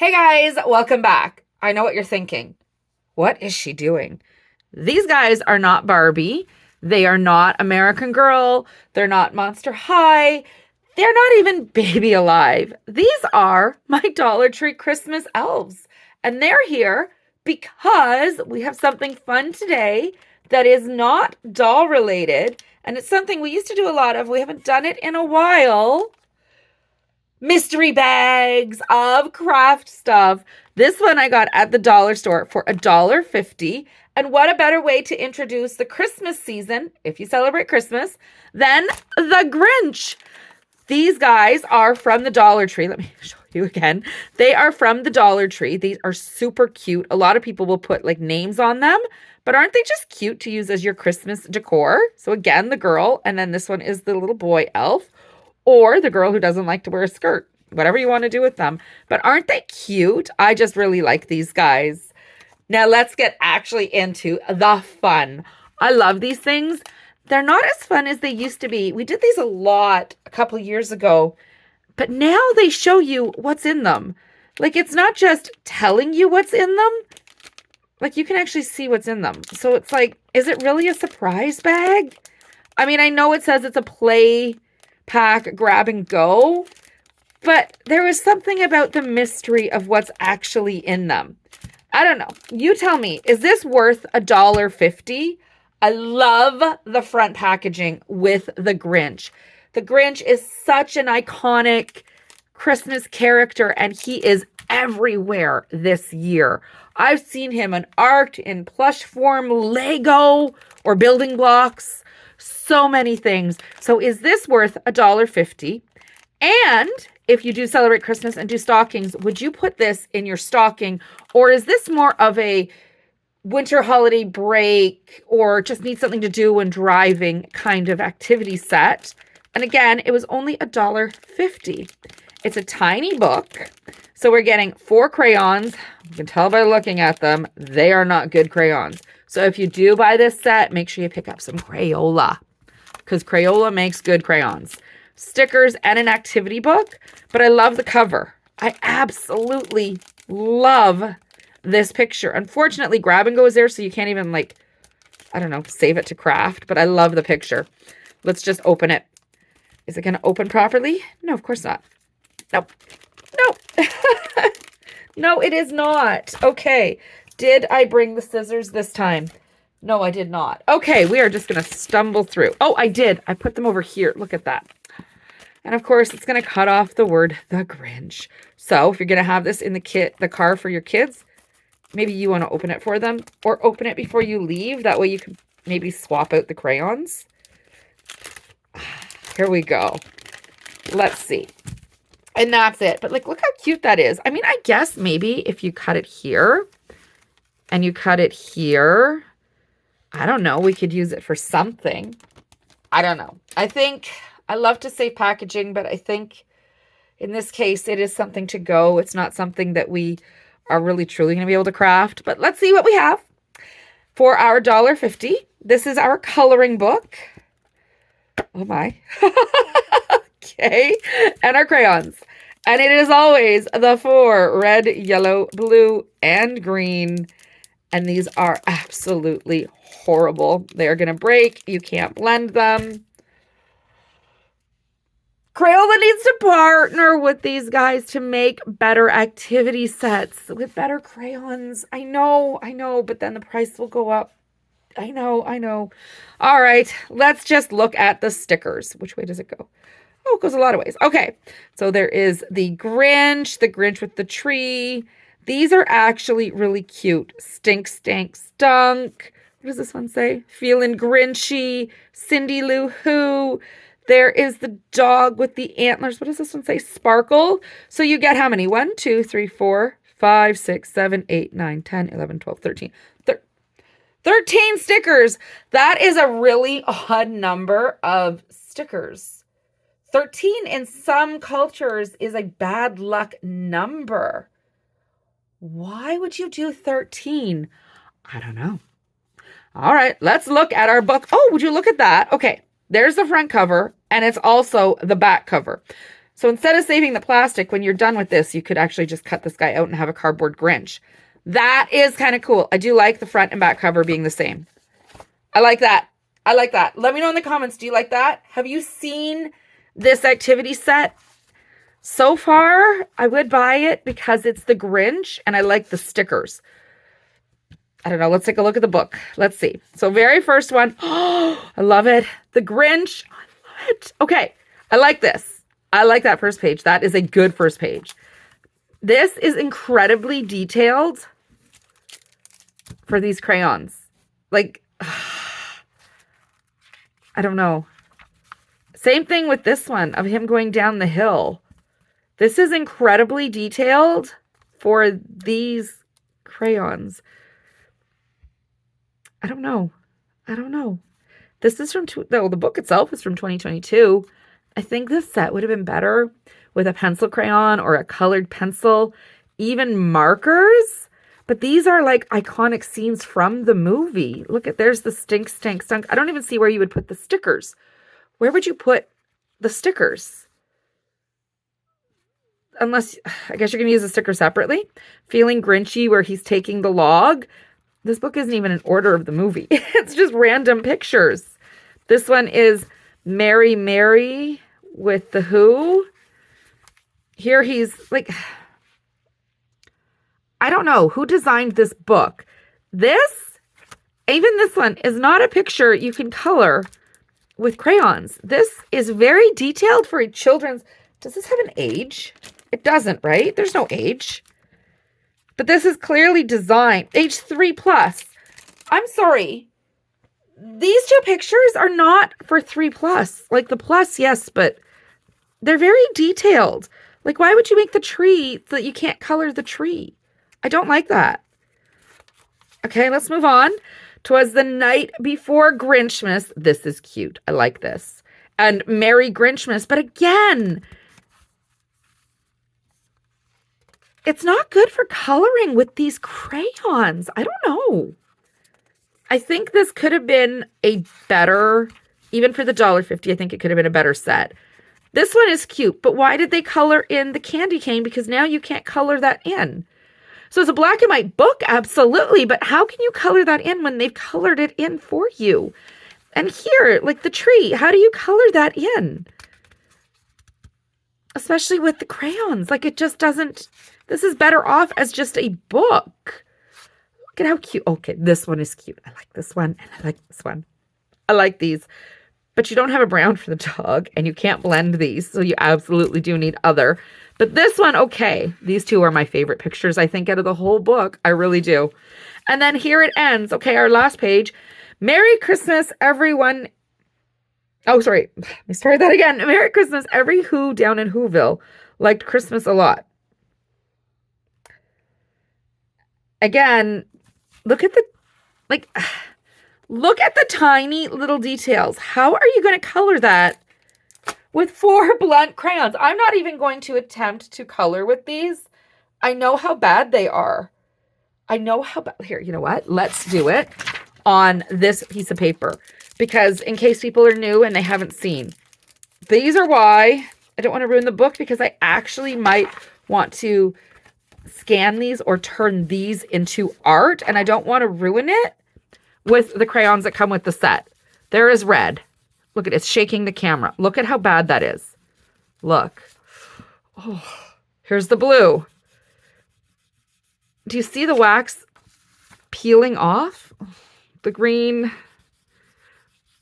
Hey guys, welcome back. I know what you're thinking. What is she doing? These guys are not Barbie. They are not American Girl. They're not Monster High. They're not even Baby Alive. These are my Dollar Tree Christmas elves. And they're here because we have something fun today that is not doll related. And it's something we used to do a lot of. We haven't done it in a while. Mystery bags of craft stuff. This one I got at the dollar store for $1.50. And what a better way to introduce the Christmas season, if you celebrate Christmas, than the Grinch. These guys are from the Dollar Tree. Let me show you again. They are from the Dollar Tree. These are super cute. A lot of people will put like names on them, but aren't they just cute to use as your Christmas decor? So again, the girl, and then this one is the little boy elf, or the girl who doesn't like to wear a skirt, whatever you want to do with them. But aren't they cute? I just really like these guys. Now let's get actually into the fun. I love these things. They're not as fun as they used to be. We did these a lot a couple of years ago, but now they show you what's in them. Like, it's not just telling you what's in them. Like, you can actually see what's in them. So it's like, is it really a surprise bag? I mean, I know it says it's a play pack grab and go, but there was something about the mystery of what's actually in them. I don't know. You tell me, is this worth $1.50? I love the front packaging with the Grinch. The Grinch is such an iconic Christmas character, and he is everywhere this year. I've seen him in art, in plush form, Lego, or building blocks. So many things. So is this worth $1.50? And if you do celebrate Christmas and do stockings, would you put this in your stocking? Or is this more of a winter holiday break or just need something to do when driving kind of activity set? And again, it was only $1.50. It's a tiny book. So we're getting 4 crayons. You can tell by looking at them, they are not good crayons. So if you do buy this set, make sure you pick up some Crayola, because Crayola makes good crayons. Stickers and an activity book, but I love the cover. I absolutely love this picture. Unfortunately, grab and go is there, so you can't even, like, I don't know, save it to craft, but I love the picture. Let's just open it. Is it going to open properly? No, of course not. Nope. Nope. No, it is not. Okay. Did I bring the scissors this time? No, I did not. Okay, we are just going to stumble through. Oh, I did. I put them over here. Look at that. And of course, it's going to cut off the word the Grinch. So if you're going to have this in the car for your kids, maybe you want to open it for them or open it before you leave. That way you can maybe swap out the crayons. Here we go. Let's see. And that's it. But like, look how cute that is. I mean, I guess maybe if you cut it here and you cut it here, I don't know, we could use it for something. I don't know. I love to say packaging, but I think in this case, it is something to go. It's not something that we are really truly going to be able to craft. But let's see what we have for our $1.50. This is our coloring book. Oh my. Okay. And our crayons. And it is always the 4: red, yellow, blue, and green. And these are absolutely horrible. They're going to break. You can't blend them. Crayola needs to partner with these guys to make better activity sets with better crayons. I know, but then the price will go up. I know. All right, let's just look at the stickers. Which way does it go? Oh, it goes a lot of ways. Okay, so there is the Grinch with the tree. These are actually really cute. Stink, stank, stunk. What does this one say? Feeling Grinchy. Cindy Lou Who. There is the dog with the antlers. What does this one say? Sparkle. So you get how many? 1, 2, 3, 4, 5, 6, 7, 8, 9, 10, 11, 12, 13. 13 stickers. That is a really odd number of stickers. 13 in some cultures is a bad luck number. Why would you do 13? I don't know. All right, let's look at our book. Oh, would you look at that? Okay, there's the front cover, and it's also the back cover. So instead of saving the plastic, when you're done with this, you could actually just cut this guy out and have a cardboard Grinch. That is kind of cool. I do like the front and back cover being the same. I like that. I like that. Let me know in the comments. Do you like that? Have you seen this activity set? So far, I would buy it because it's the Grinch and I like the stickers. I don't know. Let's take a look at the book. Let's see. So very first one. Oh, I love it. The Grinch. I love it. Okay. I like this. I like that first page. That is a good first page. This is incredibly detailed for these crayons. Like, I don't know. Same thing with this one of him going down the hill. This is incredibly detailed for these crayons. I don't know. I don't know. This is from, the book itself is from 2022. I think this set would have been better with a pencil crayon or a colored pencil, even markers. But these are like iconic scenes from the movie. Look at, there's the stink, stank, stunk. I don't even see where you would put the stickers. Where would you put the stickers? Unless, I guess you're going to use the sticker separately. Feeling Grinchy, where he's taking the log. This book isn't even in order of the movie. It's just random pictures. This one is Mary Mary with the Who. Here he's like, I don't know who designed this book. This, even this one, is not a picture you can color with crayons. This is very detailed for a children's. Does this have an age? It doesn't, right? There's no age. But this is clearly designed. Age 3+. I'm sorry. These two pictures are not for 3+. Like the plus, yes, but they're very detailed. Like, why would you make the tree so that you can't color the tree? I don't like that. Okay, let's move on. 'Twas the night before Grinchmas. This is cute. I like this. And Merry Grinchmas. But again, it's not good for coloring with these crayons. I don't know. I think this could have been a better, even for the $1.50, I think it could have been a better set. This one is cute, but why did they color in the candy cane? Because now you can't color that in. So it's a black and white book, absolutely, but how can you color that in when they've colored it in for you? And here, like the tree, how do you color that in? Especially with the crayons. Like, it just doesn't, this is better off as just a book. Look at how cute. Okay, this one is cute. I like this one, and I like this one. I like these. But you don't have a brown for the dog, and you can't blend these, so you absolutely do need other. But this one, okay. These two are my favorite pictures, I think, out of the whole book. I really do. And then here it ends. Okay, our last page. Merry Christmas, everyone. Oh, sorry. Let me start that again. Merry Christmas. Every Who down in Whoville liked Christmas a lot. Again, look at the, like, look at the tiny little details. How are you going to color that with 4 blunt crayons? I'm not even going to attempt to color with these. I know how bad they are. I know how bad. Here, you know what? Let's do it on this piece of paper. Because in case people are new and they haven't seen. These are why I don't want to ruin the book, because I actually might want to scan these or turn these into art. And I don't want to ruin it with the crayons that come with the set. There is red. Look at it. It's shaking the camera. Look at how bad that is. Look. Oh, here's the blue. Do you see the wax peeling off? The green.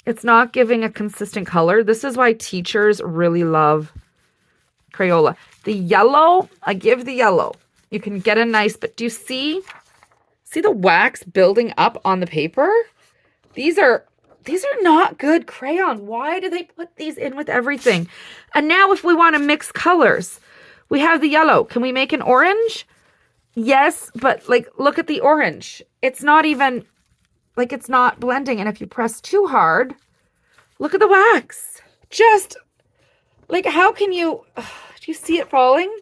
It's not giving a consistent color. This is why teachers really love Crayola. The yellow, I give the yellow. You can get a nice, but do you see the wax building up on the paper? These are not good crayons. Why do they put these in with everything? And now if we want to mix colors, we have the yellow. Can we make an orange? Yes, but like, look at the orange. It's not even, like, it's not blending. And if you press too hard, look at the wax. Just, like, how can you, do you see it falling?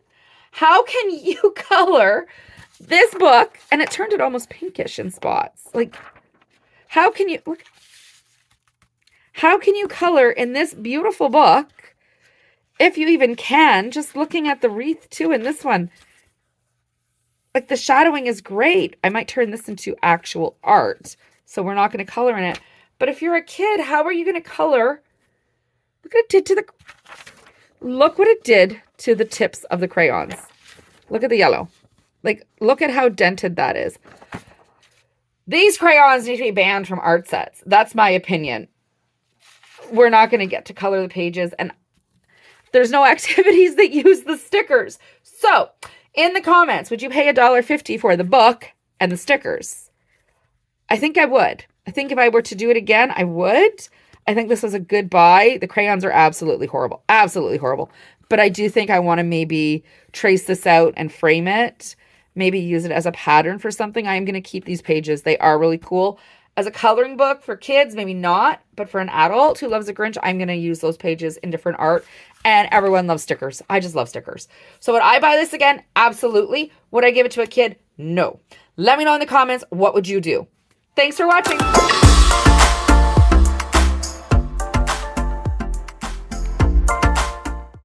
How can you color this book? And it turned it almost pinkish in spots. Like, how can you, look, how can you color in this beautiful book if you even can, just looking at the wreath too in this one. Like the shadowing is great. I might turn this into actual art. So we're not going to color in it. But if you're a kid, how are you going to color? Look what it did to the tips of the crayons. Look at the yellow. Like, look at how dented that is. These crayons need to be banned from art sets. That's my opinion. We're not going to get to color the pages, and there's no activities that use the stickers. So, in the comments, would you pay $1.50 for the book and the stickers? I think I would. I think if I were to do it again, I would. I think this was a good buy. The crayons are absolutely horrible. Absolutely horrible. But I do think I want to maybe trace this out and frame it. Maybe use it as a pattern for something. I am going to keep these pages. They are really cool. As a coloring book for kids, maybe not. But for an adult who loves a Grinch, I'm going to use those pages in different art. And everyone loves stickers. I just love stickers. So would I buy this again? Absolutely. Would I give it to a kid? No. Let me know in the comments, what would you do? Thanks for watching.